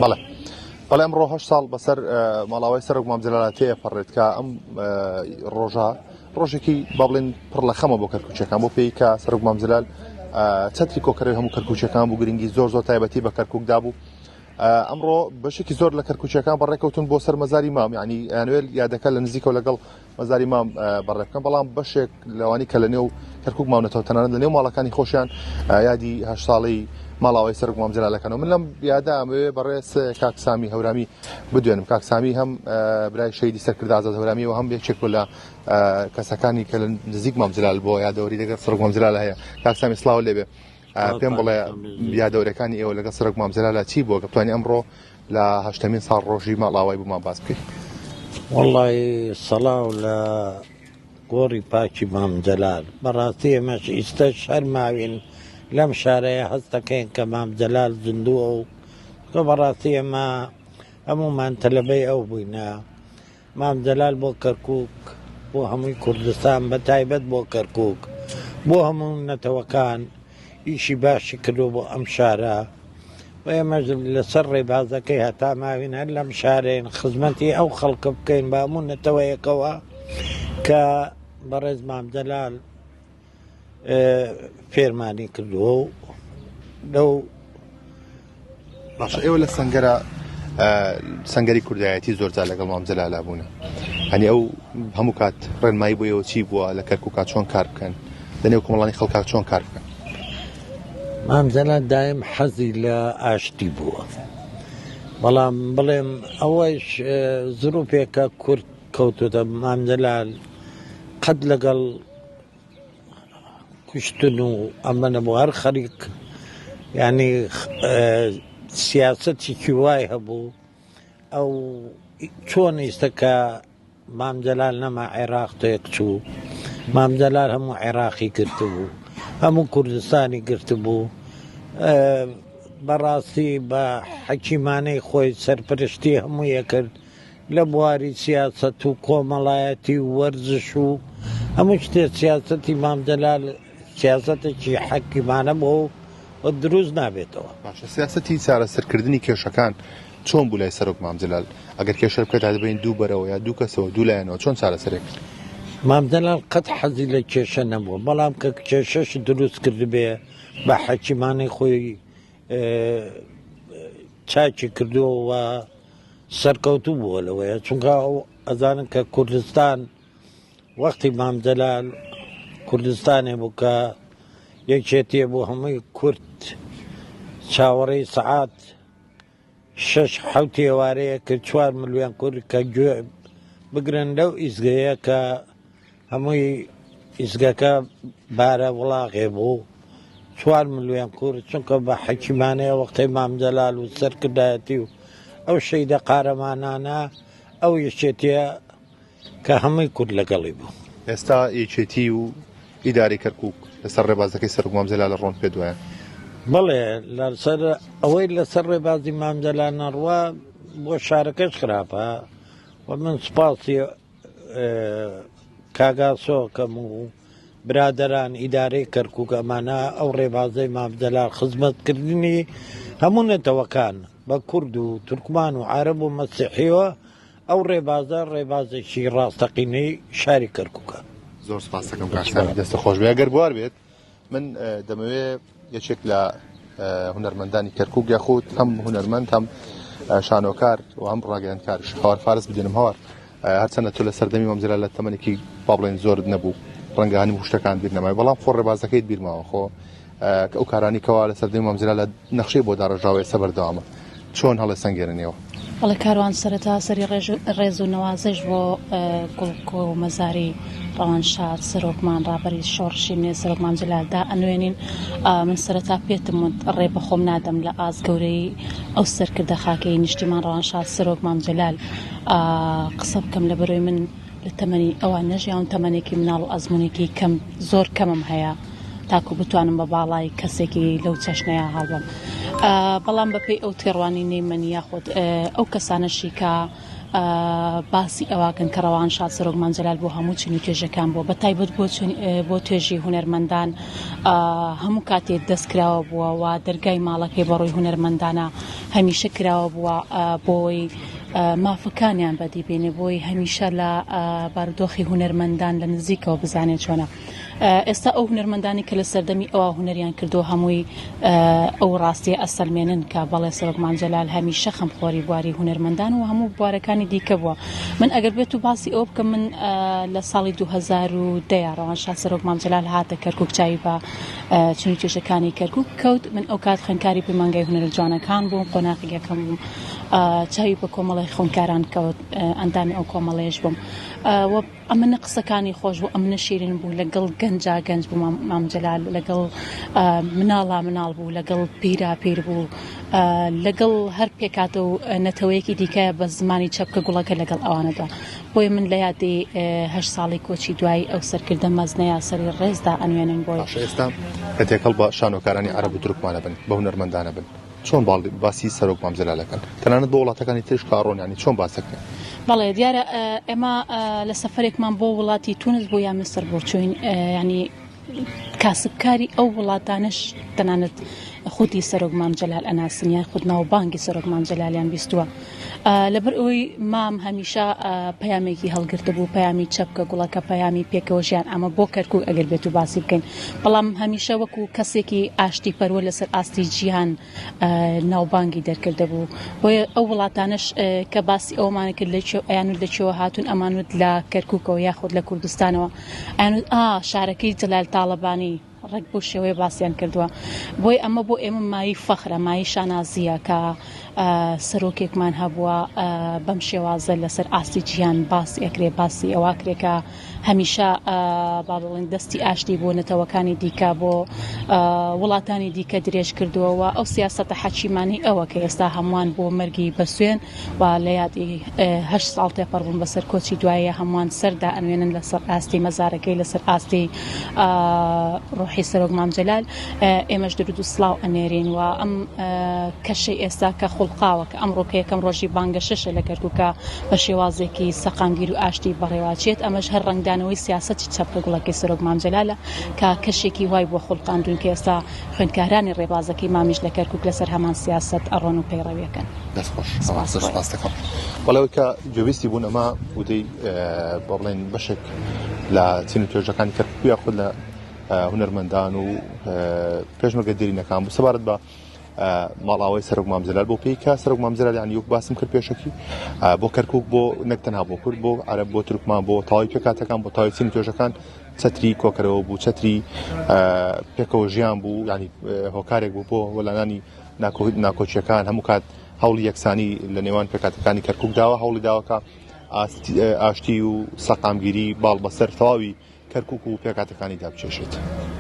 بەڵێ بەڵێ ئەمڕۆ 8 ساڵ بەسەر ماڵاوای سەرۆک مام جەلال تێیە پەڕێت کە ئەم ڕۆژە ڕۆژێکی با بڵێن پڕ لە خەمە بۆ کەرکووچەکان بۆ پێی کە سەرۆک مام جەلال چەتری کۆکەرەوەی هەموو کەرکووچەکان بوو گرنگی زۆر تایبەتی بە کەرکووکدا بوو. ئەمڕۆ بەشێکی زۆر لە کەرکووچەکان بەڕێکەوتون بۆ سەر مەزاری مام، یعنی ئەنوێل یادەکە لە نزیکەوە لەگەڵ مەزاری مام بەڕێ بکەن، بەڵام بەشێک لەوانی کە لە نێو کەرکووک ماونەتەوە تەنانەت لە نێو ماڵەکانی خۆشیان یادی 8 ساڵی ماڵاوای سەرۆک مام جەلالەکەنەوە. من لەم یادا ئەمەوێ بەڕێز کاک سامی هەورامی بدوێنم. کاک سامی هەم برای شەیدی سەرکرد ئازاد هەورامی و هەم یەکێک لە کەسەکانی کە لە نزیک مام جەلال بۆ یادەوەری دەگەڵ سەرۆک مام جەلال هەیە. کاک سامی سڵاو لێبێ، پێم بڵێ یادەوەریەکانی ئێوە لەگەڵ سەرۆک مام جەلالە چی بووە کە بتوانین ئەمڕۆ لە 8مین ساڵ ڕۆژی ماڵاوای بوومان باس بکەین؟ وەڵڵی سەڵاو لە گۆڕی پاکی مام جەلال. بەڕاستی ئێمەش ئیستە شەرماوین لەم شارەیە هەست دەکەین کە مام جەلال زیندووە و کە بەڕاستی ئێمە هەموومان تەلەبەی ئەو بووینە. مام جەلال بۆ کەرکووک، بۆ هەمووی کوردستان، بە تایبەت بۆ کەرکووک، بۆ هەموو نەتەوەکان ئیشی باشی کردو بۆ ئەم شارە و ئێمەش لەسەر ڕێبازەکەی هەتا ماوین هەر لەم شارێن خزمەتی ئەو خەڵکە بکەین بە هەموو نەتەوەیەکەوە کە بەڕێز مام جەلال فێرمانی کردووە و لەو باشە. ئێوە لە سەنگەری کوردایەتی زۆرجار لەگەڵ مام جەلالا بوونە، هەنی ئەو هەموو کات ڕێنمایی بۆیەوە چی بووە لە کەرکووکات چۆن کار بکەن، لە نێو کۆمەڵانی خەڵکات چۆن کار بکەن؟ مام جەلال دایم حەزی لە ئاشتی بووە، بەڵام بڵێم ئەوەش زروپێکە کورد کەوتوتە. مام جەلال قەت لەگەڵ کوشتن و ئەمە نەبوو، هەر خەریک یعنی سیاسەتێکی وای هەبوو. ئەو چۆن ئیستەکە مام جەلال نەما عێراق تێک چوو، مام جەلال هەموو عێراقی گرتبوو، هەموو کوردستانی گرتبوو. بەڕاستی بە حەکیمانەی خۆی سەرپەرشتی هەموویە کرد لە بواری سیاسەت و کۆمەڵایەتی و وەرزش و هەموو شتێ. سیاسەتی مام جەلال سیاسەتێکی حەکیمانە بوو و دروست نابێتەوە. باشە، سیاسەتی چارەسەرکردنی کێشەکان چۆن بوو لای سەرۆک مام جەلال؟ ئەگەر کێشە بکات دەبین دوو بەرەوە یا دوو کەسەوە دوو لایەنەوە چۆن چارەسەرێک؟ مام جەلال قەت حەزی لە کێشە نەبووە، بەڵام کە کێشەش دروست کرد بێ بە حەکیمانەی خۆی چاکی کردووە و سەرکەوتوو بووە لەوەیە. چونکە ئەزانن کە کوردستان وەختی مام جەلال کوردستانێ بوو کە یەکێتیە بۆ هەمووی کورد، چاوەڕێی سەعات 6-7 ئێوارەیە کرد 4 ملیۆن کورد کە گوێ بگرن لەو ئیزگەیە کە هەمووی ئیزگەکە بارە وڵاغێ بوو 4 ملیۆن کورد. چونکە بە حەکیمانەیە وەختی مام جەلال و سەرکردایەتی و ئەو شەیدە قارەمانانە ئەو یەکێتیە کە هەمووی کورد لەگەڵی بوو. ئێستا یەکێتی و ئیداری کەرکووک لەسەر ڕێبازەکەی سەرۆک مام جەلال ڕۆن پێ دوایە؟ بەڵێ لەسەر ئەوەی لەسەر ڕێبازی مام جەلال نەڕوە بۆ شارەکەش خراپە و من سوپاسی کاگاسۆکەم و برادەران ئیدارەی کەرکووک ئەمانە ئەو ڕێبازەی مام جەلال خزمەتکردنی هەموو نەتەوەکان بە کورد و تورکمان و عەرەب و مەسیحیەوە ئەو ڕێبازە ڕێبازێکی ڕاستەقینەی شاری کەرکووکە. زۆر سپاس دەکەم کاکسانی، دەستە خۆش بێ. ئەگەر بوار بێت من دەمەوێت یەکێک لە هونەرمەندانی کەرکووک یاخود هەم هونەرمەند هەم شانۆکار و هەم ڕاگەیاندکار هاوار فارس بدێنم. هاوار، هەرچەندە تۆ لە سەردەمی مام جەلال لە تەمەنێکی با بڵێن زۆر نەبوو، ڕەنگە هەنی شتەکان بیر نەمای، بەڵام خۆ ڕێبازەکەیت بیرماوە خۆ ئەو کارانی کەوا لە سەردەمی مام جەلال لە نەخشەی بۆ داڕژاوی ئێستا بەردەوامە، چۆن هەڵە سەنگێرنەوە؟ بەڵێ کاروان سەرەتا سەری ڕێز و نەوازش بۆ گوڵک و مەزاری ڕەوانشار سەرۆکمان ڕابەری شۆڕشی نوێ سەرۆک مام جەلالدا ئەنوێنین. من سەرەتا پێتم ڕێ بە خۆم نادەم لە ئازگەورەی ئەو سەرکردە خاکەی نیشتیمان ڕەوانشار سەرۆک مام جەلال قسە بکەم لە بەرۆی من لە تەمەنی ئەوان نەژیان تەمەنێکی مناڵ و ئەزمونێکی کەم زۆر کەمم هەیە تاکو بتوانم بە باڵای کەسێکی لەو چەشنەیە هەڵبم. بەڵام بەپێی ئەو تێڕوانی من یاخود ئەو کەسانەشی کە باسی ئەواکەن کە ڕەوان شاد سەرۆک مامجەلال بۆ هەموو چنی توێژەکان بۆ بەتایبەت بۆ توێژی هونەرمەندان هەموو کاتێک دەستکراوە بووە و دەرگای ماڵەکەی بەڕۆی هونەرمەندانە هەمیشە کراوە بووە بۆی مافەکانیان بەدیبێنێ بۆی هەمیشە لە بارودۆخی هونەرمەندان لە نزیکەوە بزانێت چۆنە. ئێستا ئەو هونەرمەندانی کە لە سەردەمی ئەوە هونەریان کردو هەمووی ئەو ڕاستیە ئەسەلمێنن کە بەڵێ سەرۆک مامجەلال هەمیشە خەمخۆری بواری هونەرمەندان و هەموو بوارەکانی دیکە بووە. من ئەگەر بێت و باسی ئەو بکەم من لە ساڵی 2010 ڕەوانشاد سەرۆک مامجەلال هاتە کەرکووک چاوی بە چنی توێژەکانی کەرکووک کەوت. من ئەو کات خوێندکاری پەیمانگای هونەرە جوانەکان بووم، قۆناغی یەکەم بووم، چاوی بە کۆمەڵی خوێندکاران کەوت، ئەندامی ئەو کۆمەڵەیەش بووم. ئەمنە قسەکانی خۆش بوو، ئەمنە شیرین بوو، لەگەڵ گەنجا گەنج بوو مامجەلال، لەگەڵ مناڵا مناڵ بوو، لەگەڵ پیرا پیر بوو، لەگەڵ هەر پێکاتە و نەتەوەیەکی دیکە بە زمانی چەپکە گوڵەکە لەگەڵ ئەوانەدا. بۆی من لە یادی 8 ساڵی کۆچی دوای ئەو سەرکردە مەزنەیە سەری ڕێزدا ئەنوێنن بۆی. ئێستا کە تێکەڵ بە شانۆکارانی عەرەب و تورکمانە بن، بە هونەرمەندانە بن، چۆن باسی سەرۆک مامجەلالەکەن تەنانەت بۆ وڵاتەکانی تریش کاڕۆنیانی چۆن باسەکەن؟ بەڵێ دیارە ئێمە لە سەفەرێکمان بۆ وڵاتی تونس بۆ یا مسر بۆ چوین، ینی کاسبکاری ئەو وڵاتانش تەنانەت خودی سەرۆک مامجەلال ئەناسنیان خود ناوبانگی سەرۆک مامجەلالیان بیستووە. لەبەر ئەوەی مام هەمیشە پەیامێکی هەڵگرتە بوو، پەیامی چەپکە گوڵەکە، پەیامی پێکەوەژیان ئەمە بۆ کەرکووک ئەگەر بێت و باسی بکەین. بەڵام هەمیشە وەکو کەسێکی ئاشتی پەروە لەسەر ئاستی جیهان ناوبانگی دەرکردە بوو. بۆیە ئەو وڵاتانش کە باسی ئەومانە کرد ئەیانوت لەکوێوە هاتوون، ئەمانوت لە کەرکووکەوە یاخود لە کوردستانەوە، ئەیانوت شارەکەی جەلال تاڵەبانی ڕێک بۆ شێوەیە باسییان کردووە. بۆی ئەمە بۆ ئێمە مای فەخرە، مای شانازیە کە سەرۆکێکمان هەبووە بەم شێوازە لەسەر ئاستی جیهان باسی ئەکرێ، باسی ئەواکرێکە هەمیشە با بڵێن دەستی ئاشتی بۆ نەتەوەکانی دیکە بۆ وڵاتانی دیکە درێژ کردووەوە. ئەو سیاسەتە حەچیمانی ئەوە کە ئێستا هەمووان بۆ مەرگی بەسوێن و لە یادی 8 ساڵ تێپەڕ بوون بەسەر کۆچی دوایە هەمووان سەردا ئەنوێنن لەسەر ئاستی مەزارەکەی، لەسەر ئاستی ڕۆحی سەرۆک مامجەلال. ئێمەش درود و سڵاو ئەنێرین و ئەم کەشەی ئێستا کە خوڵقاوە کە ئەمڕۆکە یەکەم ڕۆژی بانگە شەشە لە کەرکووکە بە شێوازێکی سەقامگیر و ئاشتی بەڕێواچێت، ئەمەش هەر ڕنگدانەوەی سیاسەتی چەپکە گوڵەکەی سەرۆک مامجەلالە کە کەشێکی وای بۆ خوڵقاندون کە ئێستا خوێندکارانی ڕێبازەکەی مامیش لە کەرکووک لەسەر هەمان سیاسەت ئەڕۆن و پەیڕەویەکەن. بەڵێەوەی کە گوێویستی بوون ئەمە ودەی بە بڵێن بەشێک لە چین و توێژەکانی کەرکووک یاخود لە هونەرمەندان و پێشمەرگە دێرینەکان بوو سەبارەت بە ماڵاوای سەرۆک مامجەلال بۆ پێی کە سەرۆک مامجەلال یان یوک باسم کرد پێشەکی بۆ کەرکووک بۆ نەک تەنها بۆ کورد بۆ عەرەب بۆ تورکمان بۆ تەواوی پێکاتەکان بۆ تەواوی چین و توێژەکان چەتری کۆکەرەوە بوو، چەتری پێکەوە ژیان بوو، ینی هۆکارێک بوو بۆ وەلانانی ناکۆچیەکان هەموو کات هەوڵی یەکسانی لە نێوان پێکاتەکانی کەرکووک داوە، هەوڵی داوەکە ئاشتی و سەقامگیری باڵ بەسەر تەواوی کەرکووک و پێکاتەکانی دابچێشێت.